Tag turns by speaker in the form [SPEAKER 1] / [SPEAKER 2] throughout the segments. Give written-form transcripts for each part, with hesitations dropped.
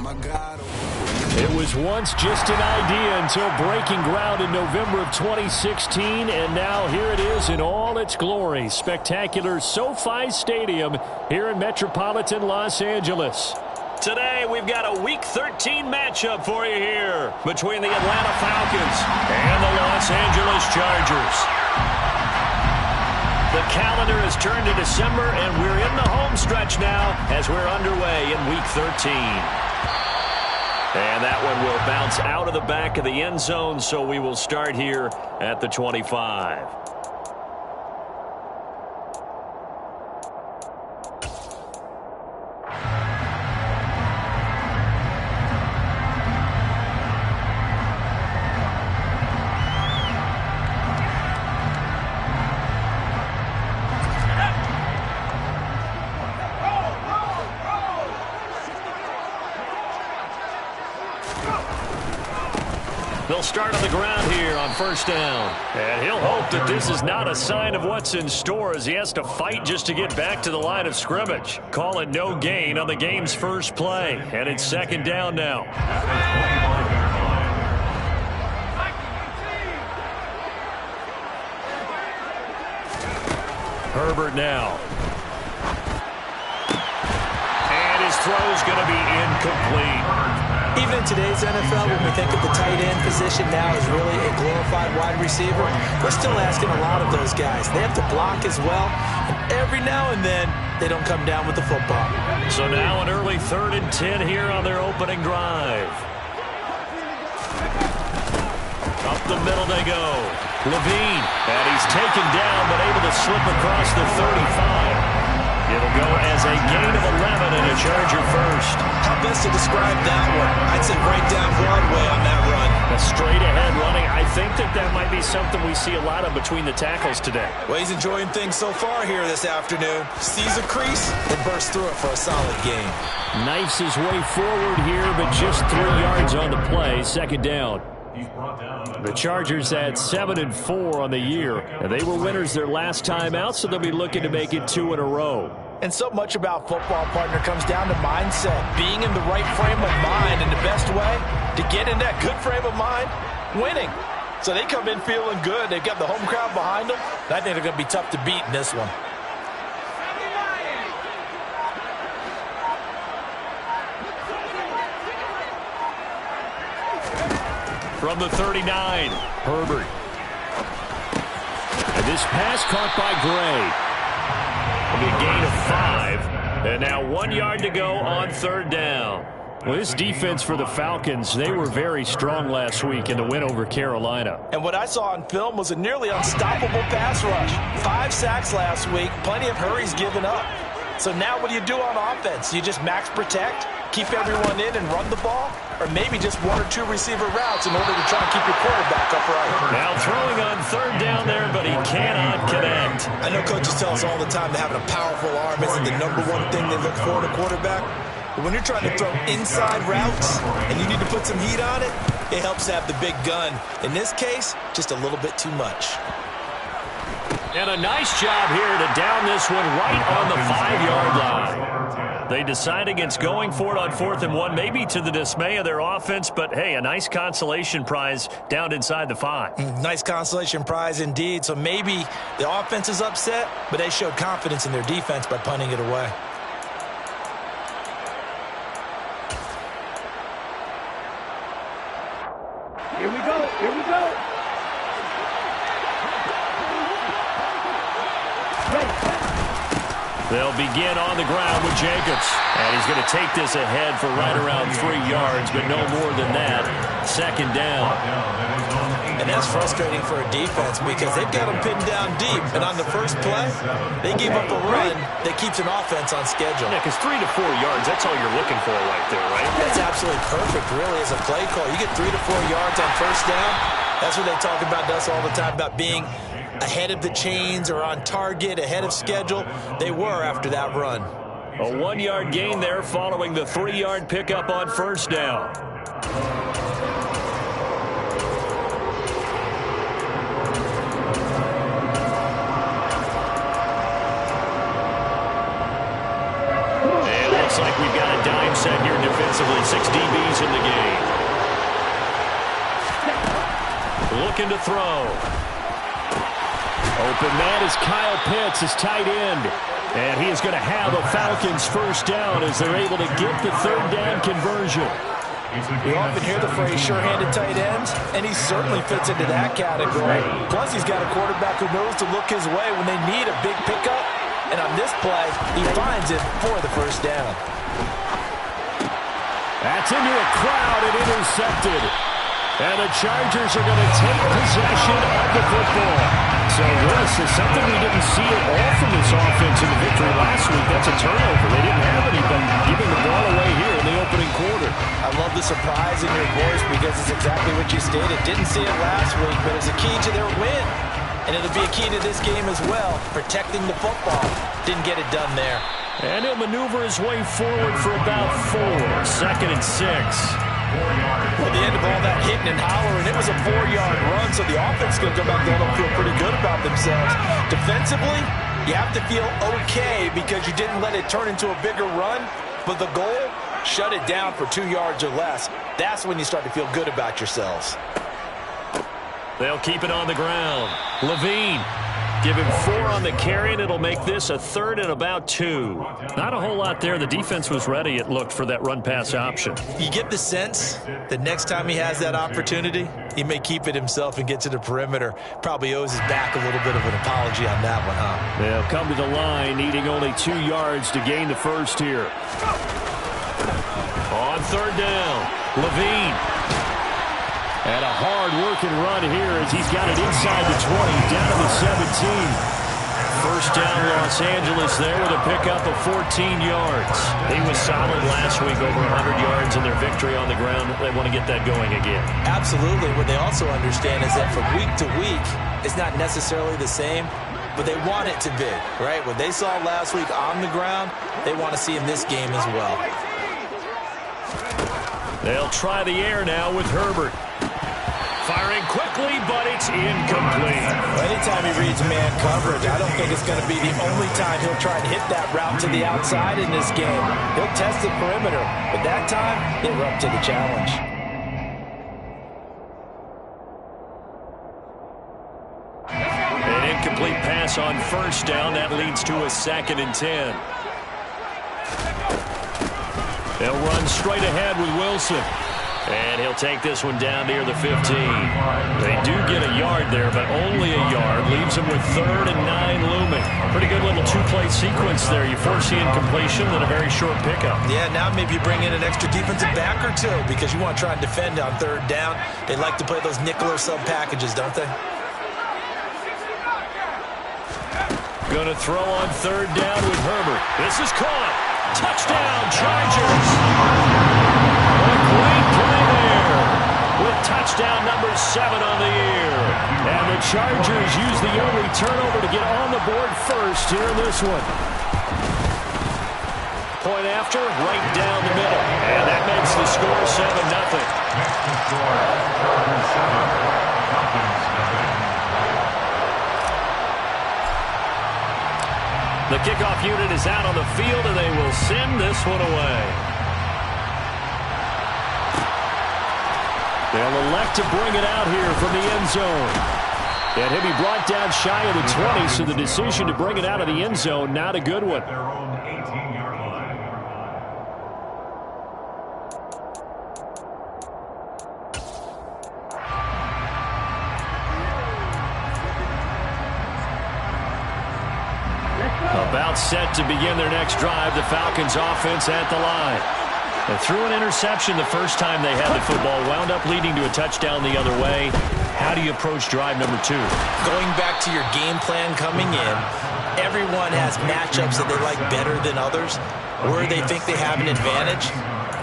[SPEAKER 1] It was once just an idea until breaking ground in November of 2016, and now here it is in all its glory. Spectacular SoFi Stadium here in metropolitan Los Angeles. Today, we've got a Week 13 matchup for you here between the Atlanta Falcons and the Los Angeles Chargers. The calendar has turned to December, and we're in the home stretch now as we're underway in Week 13. And that one will bounce out of the back of the end zone, so we will start here at the 25. They'll start on the ground here on first down. And he'll hope that this is not a sign of what's in store as he has to fight just to get back to the line of scrimmage. Call it no gain on the game's first play. And it's second down now. Herbert now. And his throw's going to be incomplete.
[SPEAKER 2] Even in today's NFL, when we think of the tight end position now as really a glorified wide receiver, we're still asking a lot of those guys. They have to block as well, and every now and then, they don't come down with the football.
[SPEAKER 1] So now an early 3rd and 10 here on their opening drive. Up the middle they go. Levine, and he's taken down, but able to slip across the 35. It'll go as a gain of 11 and a Charger first.
[SPEAKER 2] How best to describe that one? I'd say right down Broadway on that run.
[SPEAKER 1] A straight-ahead running. I think that might be something we see a lot of between the tackles today.
[SPEAKER 2] Well, he's enjoying things so far here this afternoon. Sees a crease and bursts through it for a solid gain.
[SPEAKER 1] Knifes his way forward here, but just 3 yards on the play. Second down. The Chargers had 7-4 on the year, and they were winners their last time out, so they'll be looking to make it 2 in a row.
[SPEAKER 2] And so much about football, partner, comes down to mindset. Being in the right frame of mind, and the best way to get in that good frame of mind, winning. So they come in feeling good. They've got the home crowd behind them. I think they're going to be tough to beat in this one.
[SPEAKER 1] From the 39, Herbert. And this pass caught by Gray. It'll be a gain of 5. And now 1 yard to go on third down. Well, this defense for the Falcons, they were very strong last week in the win over Carolina.
[SPEAKER 2] And what I saw on film was a nearly unstoppable pass rush. 5 sacks last week, plenty of hurries given up. So now what do you do on offense? You just max protect, keep everyone in and run the ball? Or maybe just 1 or 2 receiver routes in order to try and keep your quarterback upright.
[SPEAKER 1] Now throwing on third down there, but he cannot connect.
[SPEAKER 2] I know coaches tell us all the time that having a powerful arm isn't the #1 thing they look for in a quarterback. But when you're trying to throw inside routes and you need to put some heat on it, it helps to have the big gun. In this case, just a little bit too much.
[SPEAKER 1] And a nice job here to down this one right on the 5-yard line. They decide against going for it on 4th and 1, maybe to the dismay of their offense, but hey, a nice consolation prize down inside the 5.
[SPEAKER 2] Nice consolation prize indeed. So maybe the offense is upset, but they showed confidence in their defense by punting it away.
[SPEAKER 3] Here we go. Here we go.
[SPEAKER 1] They'll begin on the ground with Jacobs. And he's going to take this ahead for right around 3 yards, but no more than that. Second down.
[SPEAKER 2] And that's frustrating for a defense because they've got them pinned down deep. And on the first play, they gave up a run that keeps an offense on schedule.
[SPEAKER 1] Yeah, because 3 to 4 yards, that's all you're looking for right there, right?
[SPEAKER 2] That's absolutely perfect, really, as a play call. You get 3 to 4 yards on first down. That's what they talk about to us all the time, about being ahead of the chains or on target, ahead of schedule. They were after that run.
[SPEAKER 1] A 1-yard gain there following the 3-yard pickup on first down. It looks like we've got a dime set here defensively. 6 DBs in the game. Looking to throw. Open man is Kyle Pitts, his tight end. And he is going to have a Falcons first down as they're able to get the third down conversion.
[SPEAKER 2] We often hear the phrase sure-handed tight ends, and he certainly fits into that category. Plus, he's got a quarterback who knows to look his way when they need a big pickup. And on this play, he finds it for the first down.
[SPEAKER 1] That's into a crowd and intercepted. And the Chargers are going to take possession of the football. So this is something we didn't see at all from this offense in the victory last week. That's a turnover. They didn't have anybody giving the ball away here in the opening quarter.
[SPEAKER 2] I love the surprise in your voice because it's exactly what you stated. Didn't see it last week, but it was a key to their win. And it'll be a key to this game as well, protecting the football. Didn't get it done there.
[SPEAKER 1] And he'll maneuver his way forward for about 4. 2nd and 6.
[SPEAKER 2] At the end of all that hitting and hollering, it was a 4-yard run, so the offense is going to go back there and feel pretty good about themselves. Defensively, you have to feel okay because you didn't let it turn into a bigger run, but the goal, shut it down for 2 yards or less. That's when you start to feel good about yourselves.
[SPEAKER 1] They'll keep it on the ground. Levine. Give him 4 on the carry, and it'll make this a 3rd and about 2. Not a whole lot there. The defense was ready, it looked, for that run-pass option.
[SPEAKER 2] You get the sense that next time he has that opportunity, he may keep it himself and get to the perimeter. Probably owes his back a little bit of an apology on that one, huh?
[SPEAKER 1] They'll come to the line, needing only 2 yards to gain the first here. On 3rd down, Levine. And a hard-working run here as he's got it inside the 20, down to the 17. First down, Los Angeles there with a pickup of 14 yards. He was solid last week, over 100 yards in their victory on the ground. They want to get that going again.
[SPEAKER 2] Absolutely. What they also understand is that from week to week, it's not necessarily the same, but they want it to be, right? What they saw last week on the ground, they want to see in this game as well.
[SPEAKER 1] They'll try the air now with Herbert. Firing quickly, but it's incomplete.
[SPEAKER 2] Anytime he reads man coverage, I don't think it's going to be the only time he'll try to hit that route to the outside in this game. He'll test the perimeter, but that time, they were up to the challenge.
[SPEAKER 1] An incomplete pass on first down. That leads to a 2nd and 10. They'll run straight ahead with Wilson. And he'll take this one down near the 15. They do get a yard there, but only a yard. Leaves them with 3rd and 9 looming. Pretty good little 2-play sequence there. You force the incompletion, then a very short pickup.
[SPEAKER 2] Yeah, now maybe you bring in an extra defensive back or 2 because you want to try and defend on 3rd down. They like to play those nickel or sub packages, don't they?
[SPEAKER 1] Going to throw on 3rd down with Herbert. This is caught. Touchdown, Chargers. Great play there with touchdown number 7 on the year. And the Chargers use the only turnover to get on the board first here in this one. Point after, right down the middle. And that makes the score 7-0. The kickoff unit is out on the field, and they will send this one away. They'll elect to bring it out here from the end zone. And he'll be brought down shy of the 20, so the decision to bring it out of the end zone, not a good one. About set to begin their next drive, the Falcons offense at the line. They threw an interception the first time they had the football, wound up leading to a touchdown the other way. How do you approach drive number 2?
[SPEAKER 2] Going back to your game plan coming in, everyone has matchups that they like better than others, where they think they have an advantage.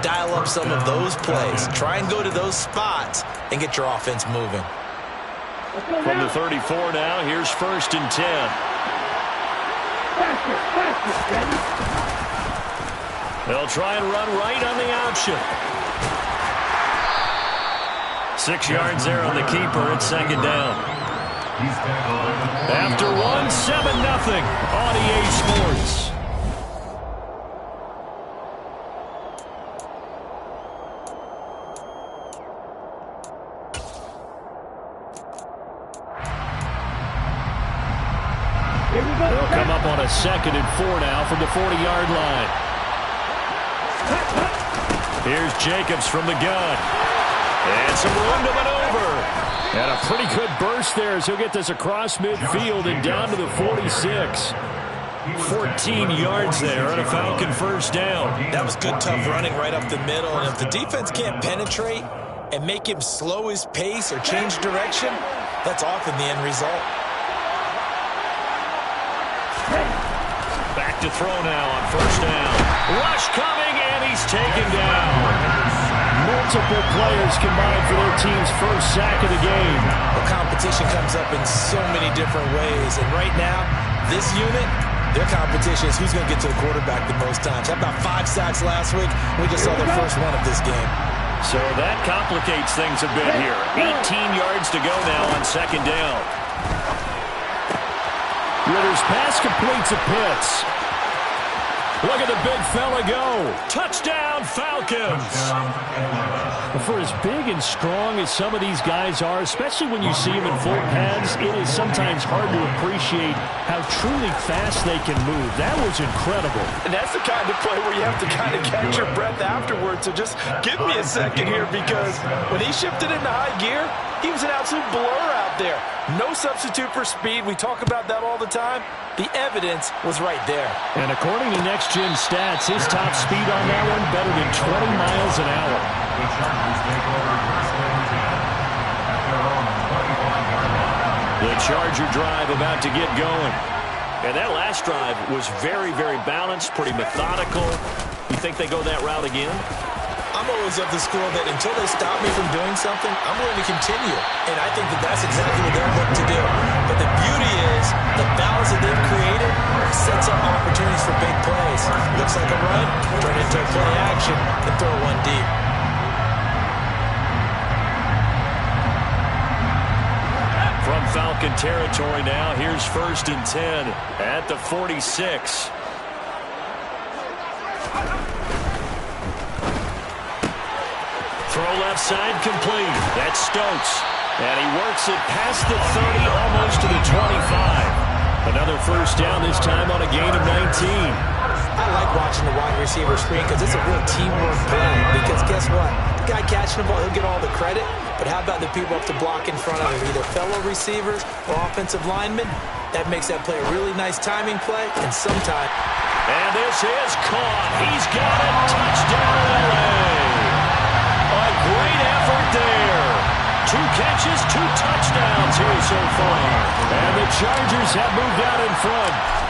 [SPEAKER 2] Dial up some of those plays. Try and go to those spots and get your offense moving.
[SPEAKER 1] From the 34 now, here's 1st and 10. They'll try and run right on the option. 6 yards there on the keeper. It's 2nd down. After one, 7-0 on EA Sports. on a 2nd and 4 now from the 40-yard line. Here's Jacobs from the gun. And some room to maneuver. And a pretty good burst there as he'll get this across midfield and down to the 46. 14 yards there on a Falcon first down.
[SPEAKER 2] That was good, tough running right up the middle. And if the defense can't penetrate and make him slow his pace or change direction, that's often the end result.
[SPEAKER 1] Back to throw now on first down. Rush coming, and he's taken down. Multiple players combined for their team's first sack of the game.
[SPEAKER 2] The competition comes up in so many different ways. And right now, this unit, their competition is who's going to get to the quarterback the most times. How about 5 sacks last week? We just saw their first one of this game.
[SPEAKER 1] So that complicates things a bit here. 18 yards to go now on 2nd down. Ritter's pass completes a Pitts. Look at the big fella go. Touchdown, Falcons. For as big and strong as some of these guys are, especially when you see them in full pads, it is sometimes hard to appreciate how truly fast they can move. That was incredible.
[SPEAKER 2] And that's the kind of play where you have to kind of catch your breath afterwards. So just give me a second here, because when he shifted into high gear, he was an absolute blur out there. No substitute for speed. We talk about that all the time. The evidence was right there.
[SPEAKER 1] And according to Next Gen Stats, his top speed on that one better than 20 miles an hour. The Charger drive about to get going. And that last drive was very, very balanced, pretty methodical. You think they go that route again?
[SPEAKER 2] I'm always of the school that until they stop me from doing something, I'm going to continue. And I think that that's exactly what they're looking to do. But the beauty is the balance that they've created sets up opportunities for big plays. Looks like a run, turn it into a play action, and throw one deep.
[SPEAKER 1] From Falcon territory now, here's 1st and 10 at the 46. Throw left side complete. That's Stokes. And he works it past the 30, almost to the 25. Another first down, this time on a gain of 19.
[SPEAKER 2] I like watching the wide receiver screen because it's a real teamwork play. Because guess what? The guy catching the ball, he'll get all the credit. But how about the people up to block in front of him, either fellow receivers or offensive linemen? That makes that play a really nice timing play, and sometimes.
[SPEAKER 1] And this is caught. He's got it. Touchdown, LA. A great effort there. 2 catches, 2 touchdowns here so far. And the Chargers have moved out in front.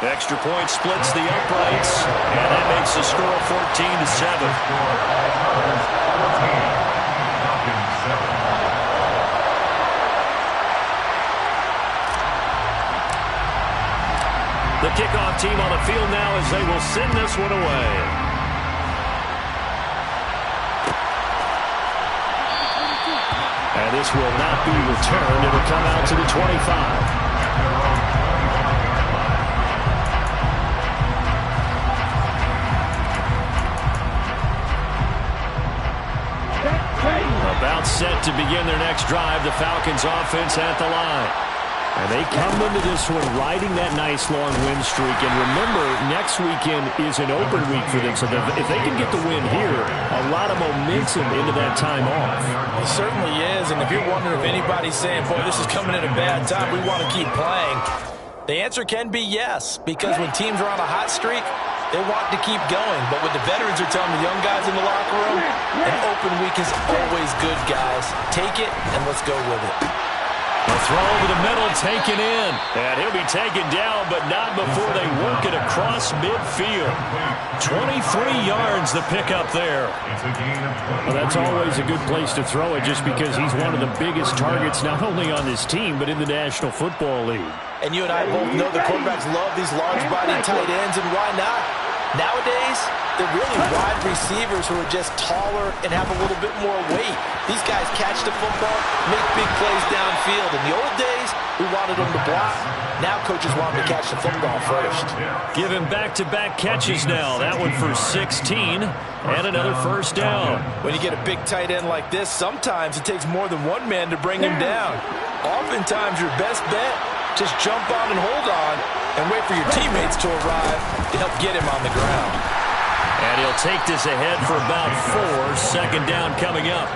[SPEAKER 1] Extra point splits the uprights, and that makes the score 14-7. The kickoff team on the field now as they will send this one away. And this will not be returned. It'll come out to the 25. About set to begin their next drive, the Falcons offense at the line. And they come into this one riding that nice long win streak. And remember, next weekend is an open week for them. So if they can get the win here, a lot of momentum into that time off.
[SPEAKER 2] It certainly is. And if you're wondering if anybody's saying, boy, this is coming at a bad time, we want to keep playing, the answer can be yes. Because when teams are on a hot streak, they want to keep going. But what the veterans are telling the young guys in the locker room, an open week is always good, guys. Take it, and let's go with it.
[SPEAKER 1] A throw over the middle, taken in. And he'll be taken down, but not before they work it across midfield. 23 yards the pickup there. Well, that's always a good place to throw it just because he's one of the biggest targets not only on this team, but in the National Football League.
[SPEAKER 2] And you and I both know the quarterbacks love these large-bodied tight ends, and why not? Nowadays, they're really wide receivers who are just taller and have a little bit more weight. These guys catch the football, make big plays downfield. In the old days, we wanted them to block. Now coaches want them to catch the football first.
[SPEAKER 1] Give him back-to-back catches now. That one for 16 and another first down.
[SPEAKER 2] When you get a big tight end like this, sometimes it takes more than one man to bring him down. Oftentimes, your best bet Just jump on and hold on and wait for your teammates to arrive to help get him on the ground.
[SPEAKER 1] And he'll take this ahead for about 4. Second down coming up.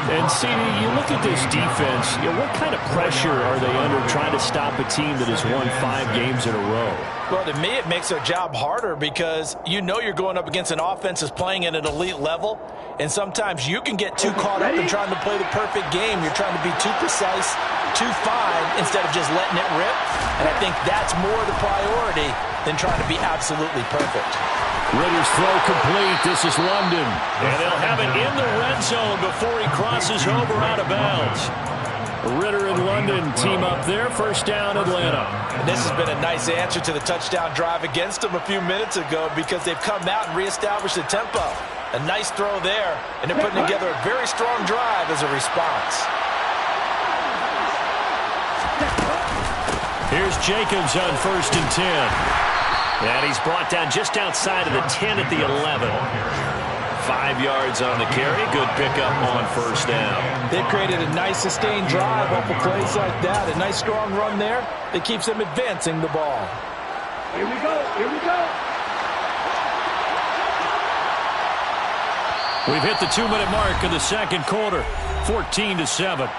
[SPEAKER 1] And see, you look at this defense, what kind of pressure are they under trying to stop a team that has won 5 games in a row?
[SPEAKER 2] Well, to me, it makes their job harder because you know you're going up against an offense that's playing at an elite level, and sometimes you can get too caught up in trying to play the perfect game. You're trying to be too precise, too fine, instead of just letting it rip. And I think that's more the priority than trying to be absolutely perfect.
[SPEAKER 1] Ritter's throw complete. This is London. And they'll have it in the red zone before he crosses over out of bounds. Ritter and London team up there. First down, Atlanta.
[SPEAKER 2] And this has been a nice answer to the touchdown drive against them a few minutes ago because they've come out and reestablished the tempo. A nice throw there, and they're putting together a very strong drive as a response.
[SPEAKER 1] Here's Jacobs on 1st and 10. And he's brought down just outside of the 10 at the 11. 5 yards on the carry. Good pickup on first down.
[SPEAKER 2] They've created a nice sustained drive off of plays like that. A nice strong run there that keeps them advancing the ball.
[SPEAKER 3] Here we go. Here we go.
[SPEAKER 1] We've hit the 2-minute mark of the second quarter. 14-7.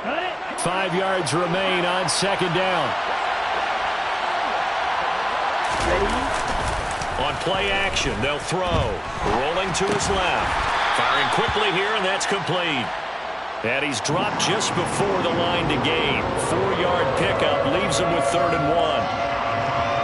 [SPEAKER 3] Cut it.
[SPEAKER 1] 5 yards remain on second down.
[SPEAKER 3] Ready?
[SPEAKER 1] On play action, they'll throw. Rolling to his left. Firing quickly here, and that's complete. And he's dropped just before the line to gain. 4-yard pickup leaves him with 3rd and 1.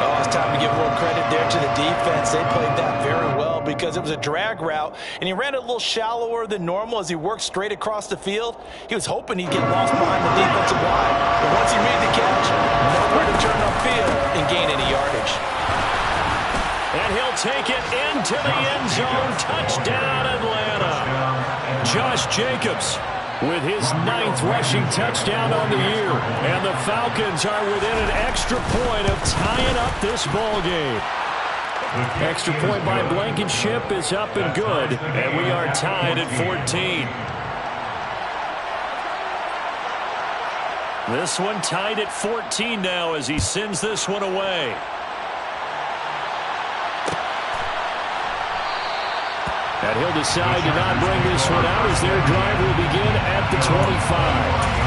[SPEAKER 2] Oh, it's time to give a little credit there to the defense. They played that very well because it was a drag route, and he ran it a little shallower than normal as he worked straight across the field. He was hoping he'd get lost behind the defensive line, but once he made the catch, nowhere to turn upfield and gain any yardage.
[SPEAKER 1] And he'll take it into the end zone. Touchdown, Atlanta. Josh Jacobs with his 9th rushing touchdown on the year. And the Falcons are within an extra point of tying up this ball game. Extra point by Blankenship is up and good. And we are tied at 14. This one tied at 14 now as he sends this one away. And he'll decide to not bring this one out as their drive will begin at the 25.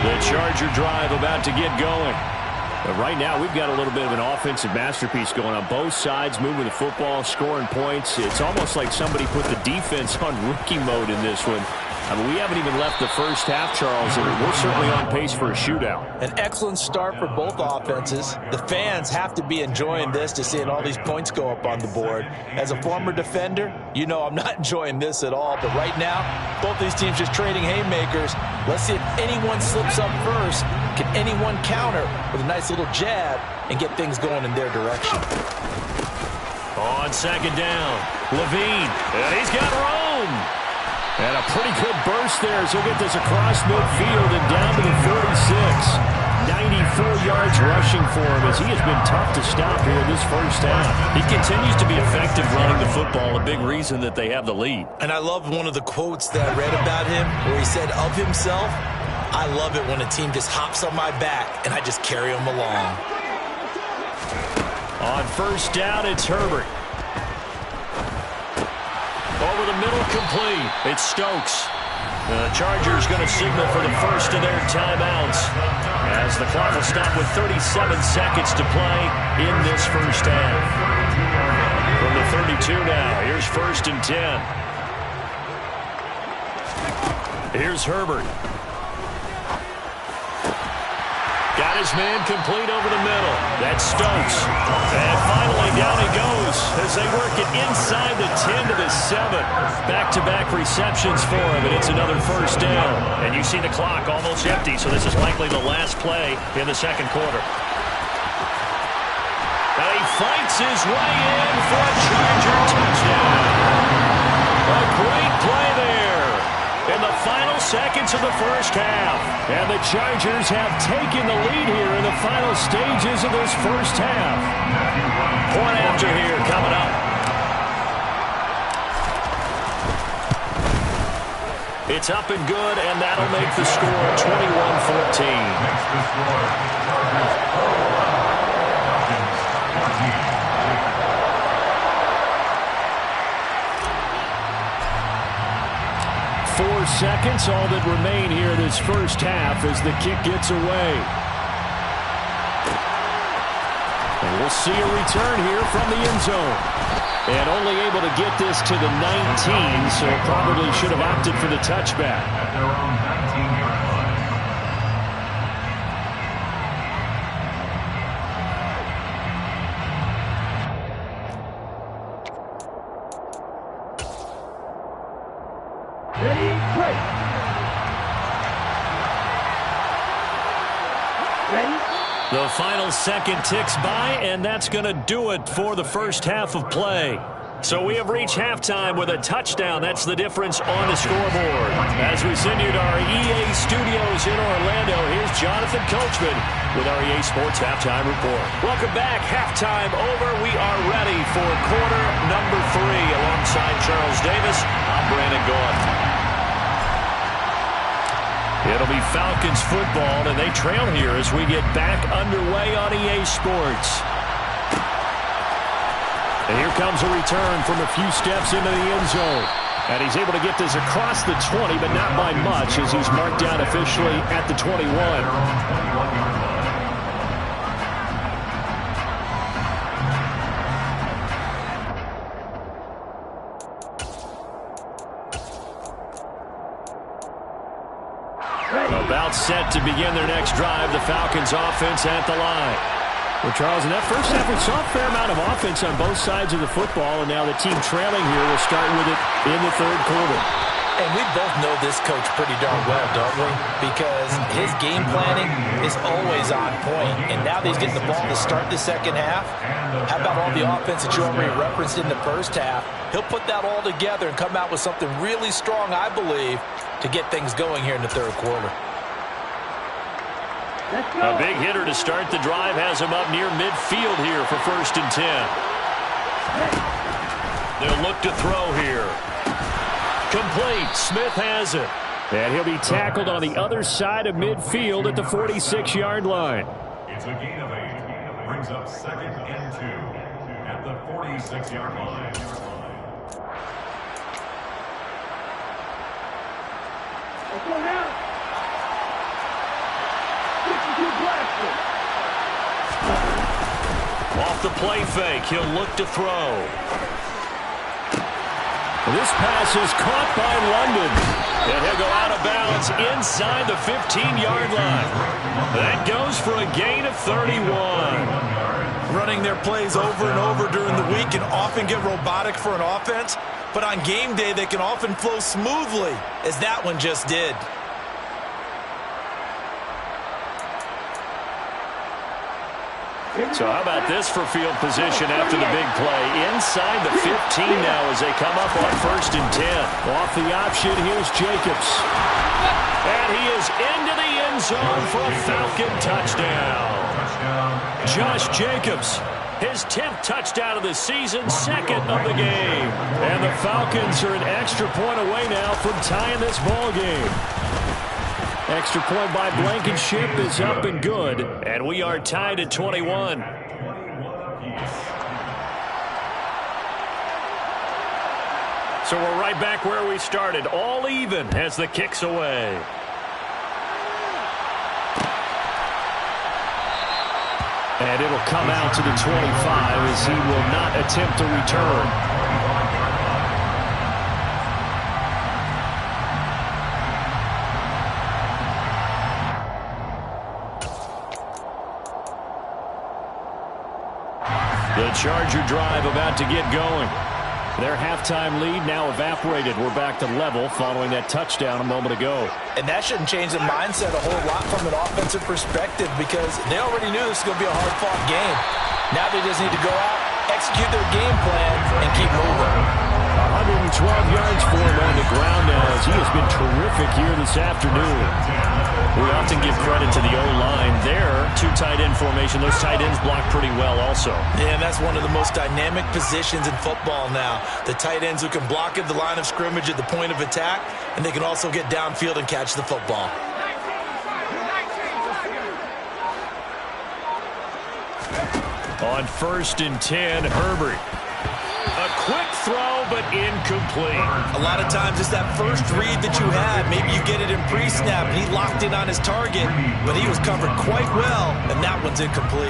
[SPEAKER 1] The Charger drive about to get going. But right now, we've got a little bit of an offensive masterpiece going on. Both sides moving the football, scoring points. It's almost like somebody put the defense on rookie mode in this one. I mean, we haven't even left the first half, Charles, and we're certainly on pace for a shootout.
[SPEAKER 2] An excellent start for both offenses. The fans have to be enjoying this to seeing all these points go up on the board. As a former defender, you know I'm not enjoying this at all. But right now, both these teams just trading haymakers. Let's see if anyone slips up first. Can anyone counter with a nice little jab and get things going in their direction?
[SPEAKER 1] On second down, Levine, and he's got Rome. And a pretty good burst there as he'll get this across midfield and down to the 46. 94 yards rushing for him as he has been tough to stop here in this first half. He continues to be effective running the football, a big reason that they have the lead.
[SPEAKER 2] And I love one of the quotes that I read about him where he said of himself, "I love it when a team just hops on my back and I just carry them along."
[SPEAKER 1] On first down, it's Herbert. Over the middle, complete. It's Stokes. The Chargers going to signal for the first of their timeouts as the clock will stop with 37 seconds to play in this first half. From the 32 now, here's 1st and 10. Here's Herbert. Got his man complete over the middle. That's Stokes. And finally down he goes as they work it inside the 10 to the 7. Back-to-back receptions for him, and it's another first down. And you see the clock almost empty, so this is likely the last play in the second quarter. And he fights his way in for a Charger touchdown. A great play there. And in the final seconds of the first half. And the Chargers have taken the lead here in the final stages of this first half. Point after here coming up. It's up and good, and that'll make the score 21-14. 4 seconds, all that remain here this first half as the kick gets away. And we'll see a return here from the end zone. And only able to get this to the 19, so probably should have opted for the touchback.
[SPEAKER 4] At their own 19-yard line.
[SPEAKER 3] Ready, break. Ready.
[SPEAKER 1] The final second ticks by, and that's going to do it for the first half of play. So we have reached halftime with a touchdown. That's the difference on the scoreboard. As we send you to our EA studios in Orlando, here's Jonathan Coachman with our EA Sports Halftime Report. Welcome back. Halftime over. We are ready for quarter number 3. Alongside Charles Davis, I'm Brandon Gaudin. It'll be Falcons football, and they trail here as we get back underway on EA Sports. And here comes a return from a few steps into the end zone. And he's able to get this across the 20, but not by much as he's marked down officially at the 21. About set to begin their next drive, the Falcons offense at the line. Well, Charles, in that first half, we saw a fair amount of offense on both sides of the football, and now the team trailing here will start with it in the third quarter.
[SPEAKER 2] And we both know this coach pretty darn well, don't we? Because his game planning is always on point. And now that he's getting the ball to start the second half, how about all the offense that you already referenced in the first half? He'll put that all together and come out with something really strong, I believe, to get things going here in the third quarter.
[SPEAKER 1] A big hitter to start the drive has him up near midfield here for 1st and 10. They'll look to throw here. Complete. Smith has it. And he'll be tackled on the other side of midfield at the 46-yard line.
[SPEAKER 4] It's a gain of 8. Brings up 2nd and 2 at the 46-yard line.
[SPEAKER 3] Let's go now.
[SPEAKER 1] Off the play fake, he'll look to throw. This pass is caught by London. And he'll go out of bounds inside the 15-yard line. That goes for a gain of 31.
[SPEAKER 2] Running their plays over and over during the week can often get robotic for an offense, but on game day they can often flow smoothly, as that one just did.
[SPEAKER 1] So how about this for field position after the big play? Inside the 15 now as they come up on 1st and 10. Off the option, here's Jacobs. And he is into the end zone for a Falcon touchdown. Josh Jacobs, his 10th touchdown of the season, 2nd of the game. And the Falcons are an extra point away now from tying this ball game. Extra point by Blankenship is up and good. And we are tied at 21. So we're right back where we started. All even as the kick's away. And it'll come out to the 25 as he will not attempt to return. The Charger drive about to get going. Their halftime lead now evaporated. We're back to level following that touchdown a moment ago.
[SPEAKER 2] And that shouldn't change the mindset a whole lot from an offensive perspective because they already knew this was going to be a hard-fought game. Now they just need to go out, execute their game plan, and keep moving.
[SPEAKER 1] 112 yards for him on the ground now as he has been terrific here this afternoon. We often give credit to the O-line there. Two tight end formation. Those tight ends block pretty well also.
[SPEAKER 2] Yeah, and that's one of the most dynamic positions in football now. The tight ends who can block at the line of scrimmage at the point of attack, and they can also get downfield and catch the football.
[SPEAKER 1] On 1st and 10, Herbert. A quick throw, but incomplete.
[SPEAKER 2] A lot of times it's that first read that you have. Maybe you get it in pre-snap, and he locked in on his target, but he was covered quite well, and that one's incomplete.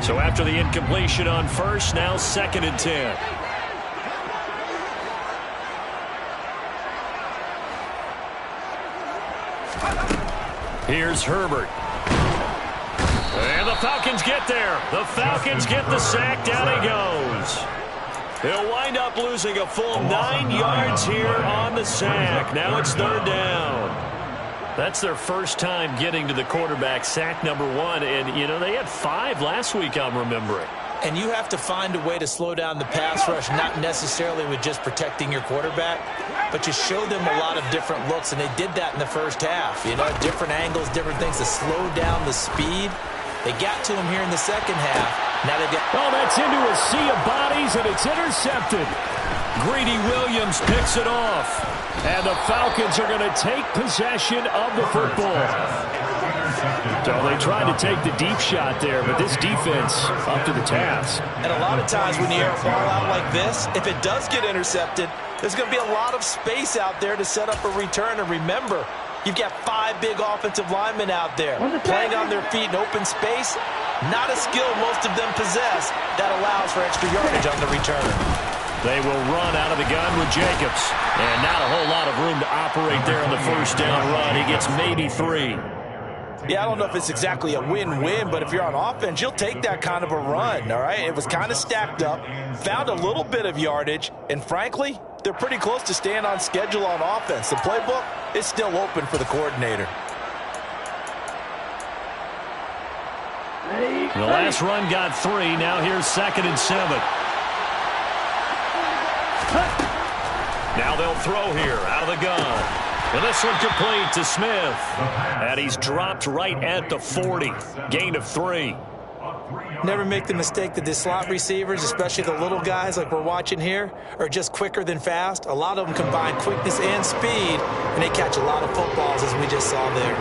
[SPEAKER 1] So after the incompletion on 1st, now 2nd and 10. Here's Herbert. And the Falcons get there. The Falcons get the sack. Down he goes. They'll wind up losing a full 9 yards here on the sack. Now it's 3rd down. That's their first time getting to the quarterback, sack number 1. And, you know, they had 5 last week, I'm remembering.
[SPEAKER 2] And you have to find a way to slow down the pass rush, not necessarily with just protecting your quarterback, but you show them a lot of different looks, and they did that in the first half. You know, different angles, different things to slow down the speed. They got to him here in the second half. Now they've got...
[SPEAKER 1] Oh, that's into a sea of bodies, and it's intercepted. Greedy Williams picks it off. And the Falcons are going to take possession of the football. So they tried to take the deep shot there, but this defense up to the task.
[SPEAKER 2] And a lot of times when you air a ball out like this, if it does get intercepted, there's going to be a lot of space out there to set up a return. And remember, you've got 5 big offensive linemen out there playing on their feet in open space. Not a skill most of them possess that allows for extra yardage on the return.
[SPEAKER 1] They will run out of the gun with Jacobs. And not a whole lot of room to operate there on the first down run. He gets maybe 3.
[SPEAKER 2] Yeah, I don't know if it's exactly a win-win, but if you're on offense, you'll take that kind of a run, all right? It was kind of stacked up, found a little bit of yardage, and frankly, they're pretty close to staying on schedule on offense. The playbook is still open for the coordinator.
[SPEAKER 1] The last run got 3. Now here's 2nd and 7. Now they'll throw here out of the gun. And this one complete to Smith. And he's dropped right at the 40. Gain of 3.
[SPEAKER 2] Never make the mistake that the slot receivers, especially the little guys like we're watching here, are just quicker than fast. A lot of them combine quickness and speed, and they catch a lot of footballs, as we just saw there.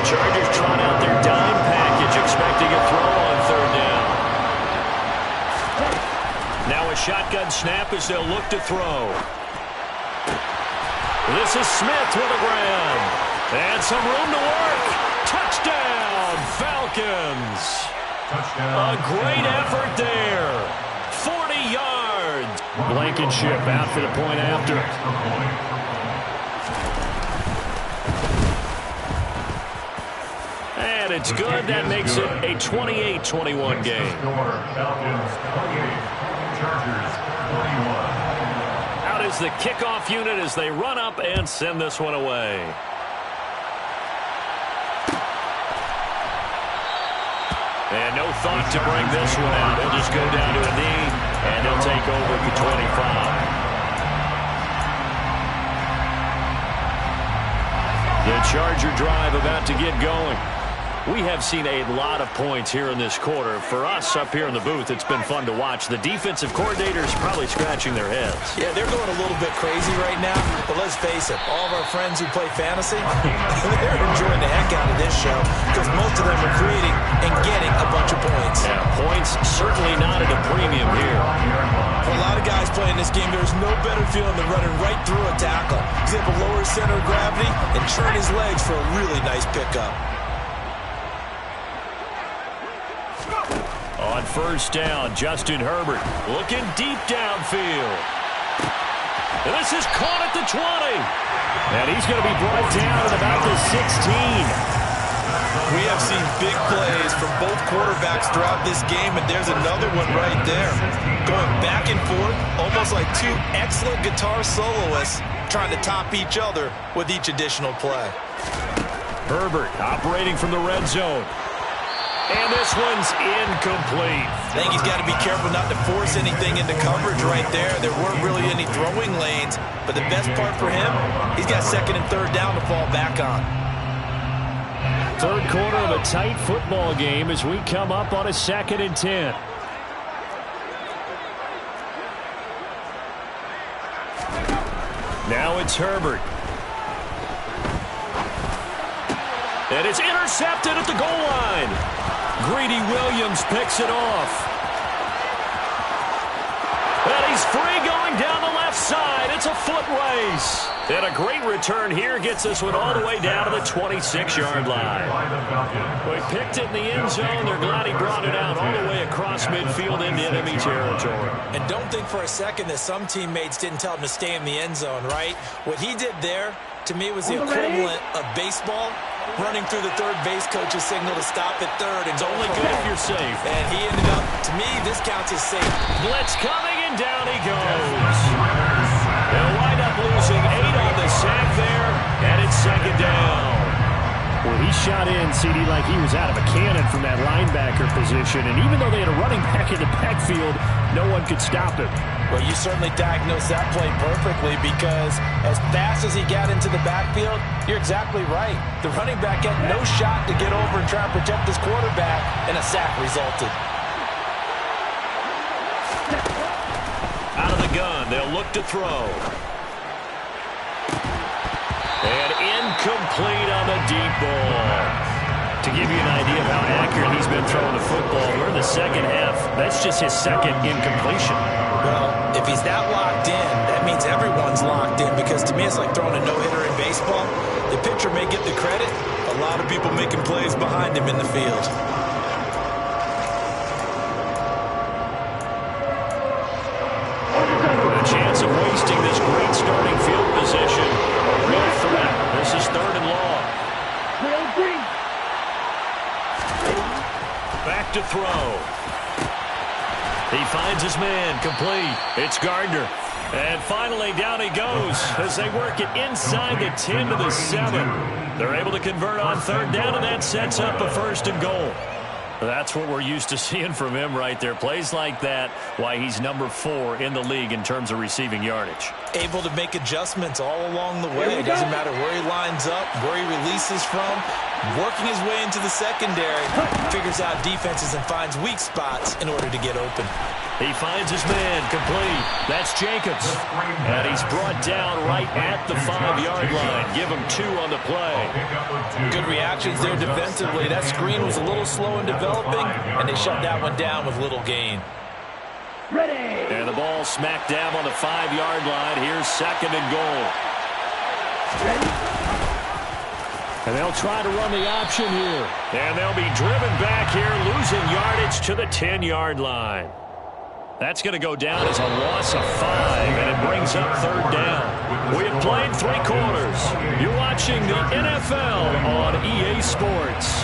[SPEAKER 1] Chargers trot out their dime package, expecting a throw on 3rd down. Now a shotgun snap as they'll look to throw. This is Smith with the ground. And some room to work. Touchdown, Falcons.
[SPEAKER 4] Touchdown.
[SPEAKER 1] A great effort there. 40 yards. Blankenship out for the point after. And it's good. That makes it a 28-21 game.
[SPEAKER 4] Falcons 28, Chargers 21.
[SPEAKER 1] Out is the kickoff unit as they run up and send this one away. And no thought to bring this one out. He'll just go down to a knee, and he'll take over at the 25. The Charger drive about to get going. We have seen a lot of points here in this quarter. For us up here in the booth, it's been fun to watch. The defensive coordinators probably scratching their heads.
[SPEAKER 2] Yeah, they're going a little bit crazy right now, but let's face it, all of our friends who play fantasy, they're enjoying the heck out of this show because most of them are creating and getting a bunch of points.
[SPEAKER 1] Yeah, points certainly not at a premium here.
[SPEAKER 2] For a lot of guys playing this game, there's no better feeling than running right through a tackle. He's able to lower his center of gravity and turn his legs for a really nice pickup.
[SPEAKER 1] On 1st down, Justin Herbert looking deep downfield. And this is caught at the 20. And he's going to be brought down at about the 16.
[SPEAKER 2] We have seen big plays quarterbacks throughout this game, and there's another one right there. Going back and forth, almost like two excellent guitar soloists trying to top each other with each additional play.
[SPEAKER 1] Herbert operating from the red zone. And this one's incomplete.
[SPEAKER 2] I think he's got to be careful not to force anything into coverage right there. There weren't really any throwing lanes, but the best part for him, he's got second and third down to fall back on.
[SPEAKER 1] Third quarter of a tight football game as we come up on a 2nd and 10. Now it's Herbert. And it's intercepted at the goal line. Greedy Williams picks it off. And he's free going down the left side. It's a foot race. And a great return here gets this one all the way down to the 26-yard line. We picked it in the end zone. They're glad he brought it out all the way across midfield into enemy territory.
[SPEAKER 2] And don't think for a second that some teammates didn't tell him to stay in the end zone, right? What he did there, to me, was the equivalent of baseball running through the third base coach's signal to stop at third. And
[SPEAKER 1] it's only good if you're safe.
[SPEAKER 2] And he ended up, to me, this counts as safe.
[SPEAKER 1] Blitz coming, and down he goes. They'll wind up losing 8 on the sack there, and it's 2nd down. Well, he shot in, CD, like he was out of a cannon from that linebacker position. And even though they had a running back in the backfield, no one could stop him.
[SPEAKER 2] Well, you certainly diagnosed that play perfectly, because as fast as he got into the backfield, you're exactly right. The running back had no shot to get over and try and protect his quarterback, and a sack resulted.
[SPEAKER 1] Out of the gun, they'll look to throw. And incomplete on the deep ball. To give you an idea of how accurate he's been throwing the football, we're in the second half. That's just his second incompletion.
[SPEAKER 2] Well, if he's that locked in, that means everyone's locked in, because to me it's like throwing a no-hitter in baseball. The pitcher may get the credit. A lot of people making plays behind him in the field.
[SPEAKER 1] A chance of wasting this great starting field position. A real threat. This is 3rd and long. Back to throw. He finds his man, complete. It's Gardner. And finally, down he goes as they work it inside the 10 to the 7. They're able to convert on 3rd down, and that sets up a 1st and goal. That's what we're used to seeing from him right there. Plays like that, why he's number 4 in the league in terms of receiving yardage.
[SPEAKER 2] Able to make adjustments all along the way. It doesn't matter where he lines up, where he releases from. Working his way into the secondary, figures out defenses and finds weak spots in order to get open.
[SPEAKER 1] He finds his man, complete. That's Jacobs. And he's brought down right at the 5-yard line. Give him 2 on the play.
[SPEAKER 2] Good reactions there defensively. That screen was a little slow in developing, and they shut that one down with little gain.
[SPEAKER 3] Ready.
[SPEAKER 1] And the ball smack dab on the 5-yard line. Here's 2nd and goal.
[SPEAKER 3] Ready.
[SPEAKER 1] And they'll try to run the option here. And they'll be driven back here, losing yardage to the 10-yard line. That's going to go down as a loss of 5, and it brings up 3rd down. We have played 3 quarters. You're watching the NFL on EA Sports.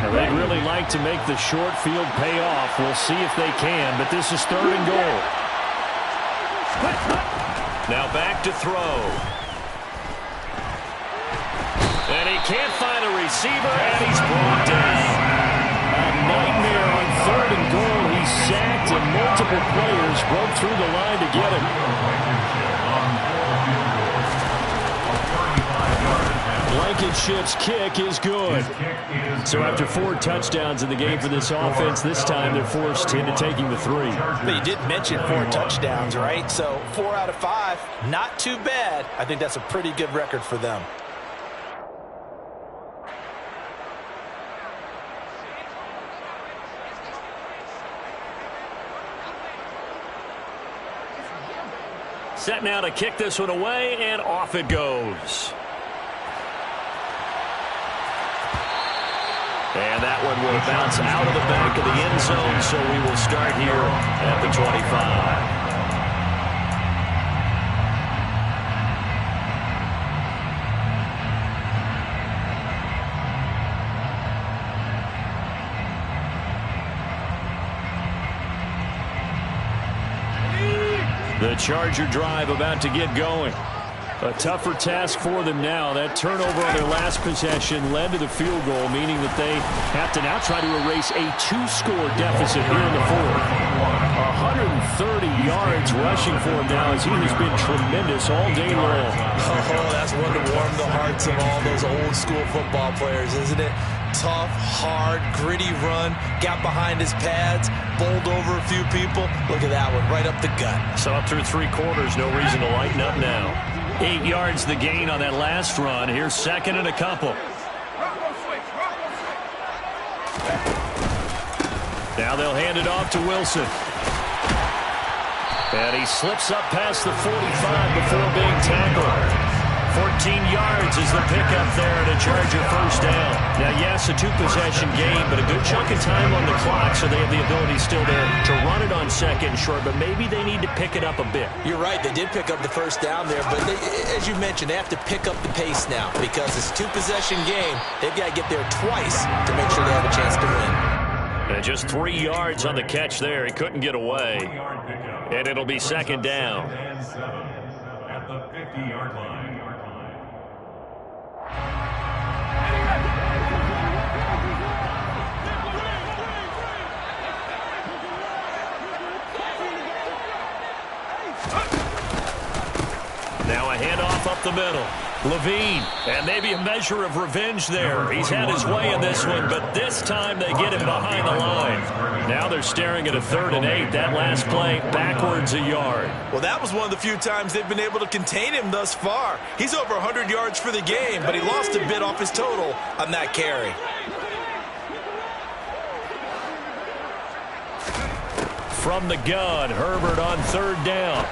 [SPEAKER 1] They'd really like to make the short field pay off. We'll see if they can, but this is 3rd and goal. Now back to throw. And he can't find a receiver, and he's brought down. A nightmare on 3rd and goal. He's sacked, and multiple players broke through the line to get him. Blankenship's kick is good. So after 4 touchdowns in the game for this offense, this time they're forced into taking the 3.
[SPEAKER 2] But you did mention 4 touchdowns, right? So 4 out of 5, not too bad. I think that's a pretty good record for them.
[SPEAKER 1] set now to kick this one away, and off it goes. And that one will bounce out of the back of the end zone, so we will start here at the 25. The Charger drive about to get going. A tougher task for them now. That turnover on their last possession led to the field goal, meaning that they have to now try to erase a 2-score deficit here in the fourth. 130 yards rushing for him now as he has been tremendous all day long.
[SPEAKER 2] Oh, that's one to warm the hearts of all those old-school football players, isn't it? Tough, hard, gritty run, got behind his pads, bowled over a few people. Look at that one, right up the gut.
[SPEAKER 1] So up through 3 quarters, no reason to lighten up now. 8 yards the gain on that last run. Here's second and a couple. Now they'll hand it off to Wilson. And he slips up past the 45 before being tackled. 14 yards is the pickup there and a Charger first down. Now, yes, a 2-possession game, but a good chunk of time on the clock, so they have the ability still there to run it on second and short, but maybe they need to pick it up a bit.
[SPEAKER 2] You're right. They did pick up the first down there, but as you mentioned, they have to pick up the pace now because it's a 2-possession game. They've got to get there twice to make sure they have a chance to win.
[SPEAKER 1] And just 3 yards on the catch there. He couldn't get away. And it'll be second down.
[SPEAKER 4] At the 50-yard line.
[SPEAKER 1] Now a handoff up the middle. Levine, and maybe a measure of revenge there. He's had his way in this one, but this time they get him behind the line. Now they're staring at a 3rd and 8. That last play, backwards a yard.
[SPEAKER 2] Well, that was one of the few times they've been able to contain him thus far. He's over 100 yards for the game, but he lost a bit off his total on that carry.
[SPEAKER 1] From the gun, Herbert on 3rd down.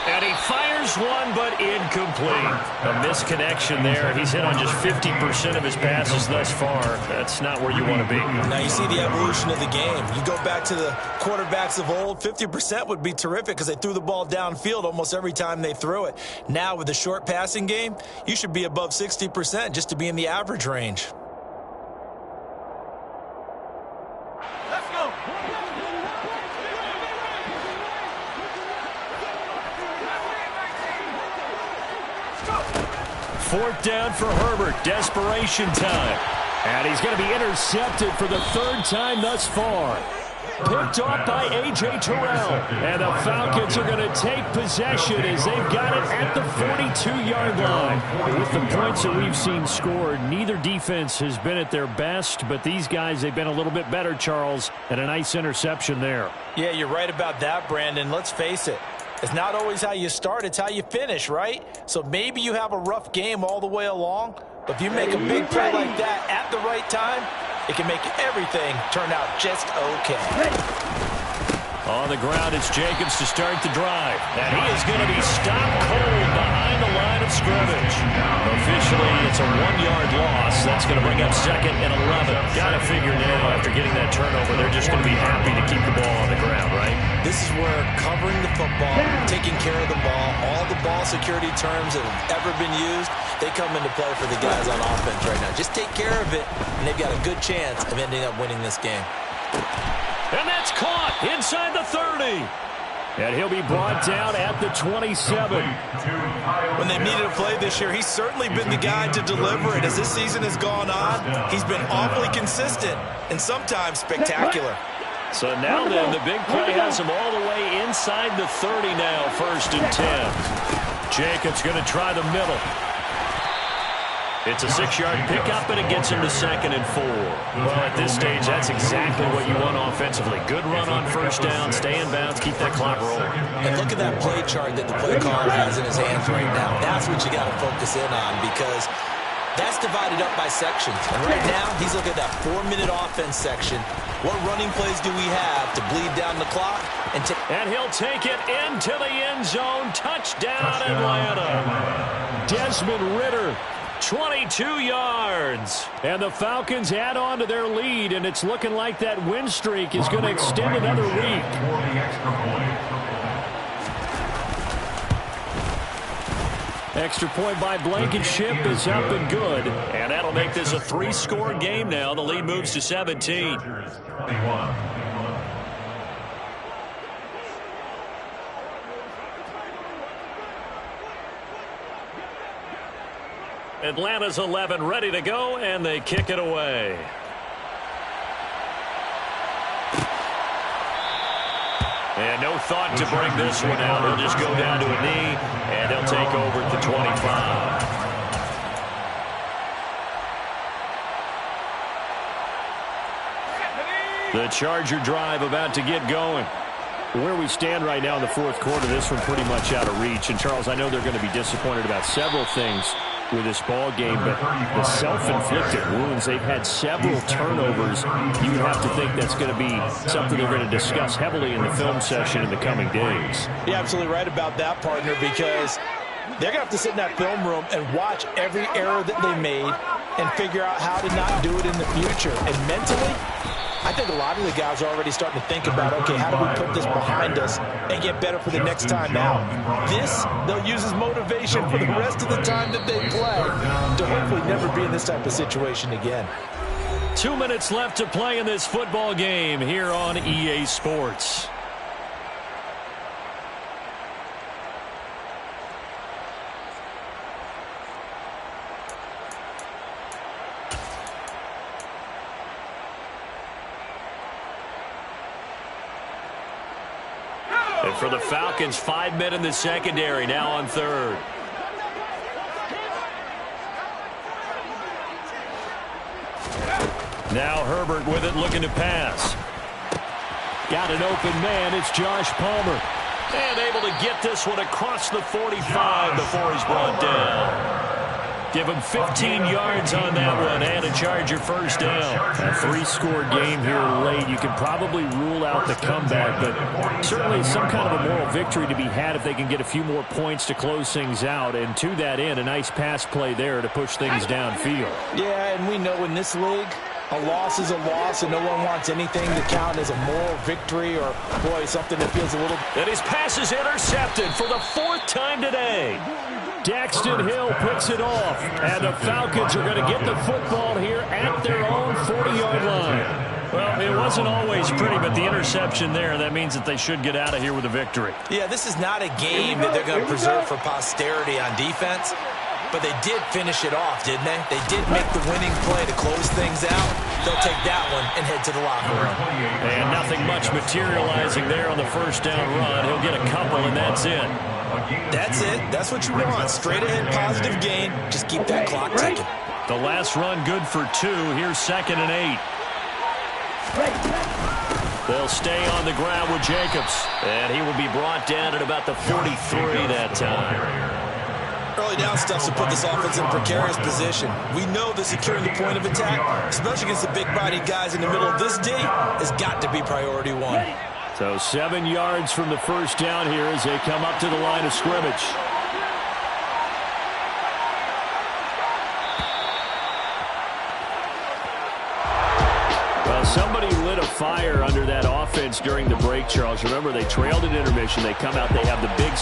[SPEAKER 1] And he fires one, but incomplete. A misconnection there. He's hit on just 50% of his passes thus far. That's not where you want to be.
[SPEAKER 2] Now you see the evolution of the game. You go back to the quarterbacks of old, 50% would be terrific because they threw the ball downfield almost every time they threw it. Now with the short passing game, you should be above 60% just to be in the average range.
[SPEAKER 1] Fourth down for Herbert. Desperation time. And he's going to be intercepted for the 3rd time thus far. Picked off by A.J. Terrell. And the Falcons are going to take possession as they've got it at the 42-yard line. With the points that we've seen scored, neither defense has been at their best, but these guys, they've been a little bit better, Charles, and a nice interception there.
[SPEAKER 2] Yeah, you're right about that, Brandon. Let's face it. It's not always how you start, it's how you finish, right? So maybe you have a rough game all the way along, but if you make a big play like that at the right time, it can make everything turn out just okay.
[SPEAKER 1] On the ground, it's Jacobs to start the drive. And he is going to be stopped cold behind the line of scrimmage. Officially, it's a 1-yard loss. That's going to bring up 2nd and 11. Got to figure now, after getting that turnover, they're just going to be happy to keep the ball on the ground, right?
[SPEAKER 2] This is where covering the football, taking care of the ball, all the ball security terms that have ever been used, they come into play for the guys on offense right now. Just take care of it, and they've got a good chance of ending up winning this game.
[SPEAKER 1] And that's caught inside the 30. And he'll be brought down at the 27.
[SPEAKER 2] When they've needed a play this year, he's certainly been the guy to deliver it. As this season has gone on, he's been awfully consistent and sometimes spectacular.
[SPEAKER 1] So now then, the big play has him all the way inside the 30 now, 1st and 10. Jacobs going to try the middle. It's a 6-yard pickup, and it gets him to 2nd and 4. Well, at this stage, that's exactly what you want offensively. Good run on 1st down, stay in bounds, keep that clock rolling.
[SPEAKER 2] And look at that play chart that the play caller has in his hands right now. That's what you got to focus in on, because That's divided up by sections. And right now, he's looking at that 4-minute offense section. What running plays do we have to bleed down the clock?
[SPEAKER 1] And he'll take it into the end zone. Touchdown, Atlanta. Desmond Ridder, 22 yards. And the Falcons add on to their lead, and it's looking like that win streak is going to extend another week. Extra point by Blankenship is up and good. And that'll make this a 3-score game now. The lead moves to 17. Atlanta's 11 ready to go, and they kick it away. And no thought to bring this one out. He'll just go down to a knee, and they'll take over at the 25. The Charger drive about to get going. Where we stand right now in the fourth quarter, this one pretty much out of reach. And, Charles, I know they're going to be disappointed about several things with this ball game, but the self-inflicted wounds, they've had several turnovers. You would have to think that's going to be something they're going to discuss heavily in the film session in the coming days.
[SPEAKER 2] You're absolutely right about that, partner, because they're going to have to sit in that film room and watch every error that they made and figure out how to not do it in the future. And mentally, I think a lot of the guys are already starting to think about, okay, how do we put this behind us and get better for the next time out? This, they'll use as motivation for the rest of the time that they play to hopefully never be in this type of situation again.
[SPEAKER 1] 2 minutes left to play in this football game here on EA Sports. And for the Falcons, 5 men in the secondary, now on third. Now Herbert with it, looking to pass. Got an open man. It's Josh Palmer. And able to get this one across the 45 before he's brought down. Give him 15 yards on that one and a Charger first down. A 3-score game here late. You can probably rule out the comeback, but certainly some kind of a moral victory to be had if they can get a few more points to close things out. And to that end, a nice pass play there to push things downfield.
[SPEAKER 2] Yeah, and we know in this league, a loss is a loss, and no one wants anything to count as a moral victory or, boy, something that feels a little...
[SPEAKER 1] And his pass is intercepted for the 4th time today. Daxton Hill picks it off, and the Falcons are going to get the football here at their own 40-yard line. Well, it wasn't always pretty, but the interception there, that means that they should get out of here with a victory.
[SPEAKER 2] Yeah, this is not a game that they're going to preserve for posterity on defense, but they did finish it off, didn't they? They did make the winning play to close things out. They'll take that one and head to the locker room.
[SPEAKER 1] And nothing much materializing there on the first down run. He'll get a couple, and that's it.
[SPEAKER 2] That's it. That's what you want. Straight ahead, positive gain. Just keep that clock ticking.
[SPEAKER 1] The last run good for 2. Here's 2nd and 8. They'll stay on the ground with Jacobs. And he will be brought down at about the 43 that time.
[SPEAKER 2] Early down stuff to put this offense in a precarious position. We know that securing the point of attack, especially against the big-bodied guys in the middle of this D, has got to be priority 1.
[SPEAKER 1] So 7 yards from the first down here as they come up to the line of scrimmage. Well, somebody lit a fire under that offense during the break, Charles. Remember, they trailed at intermission. They come out, they have the big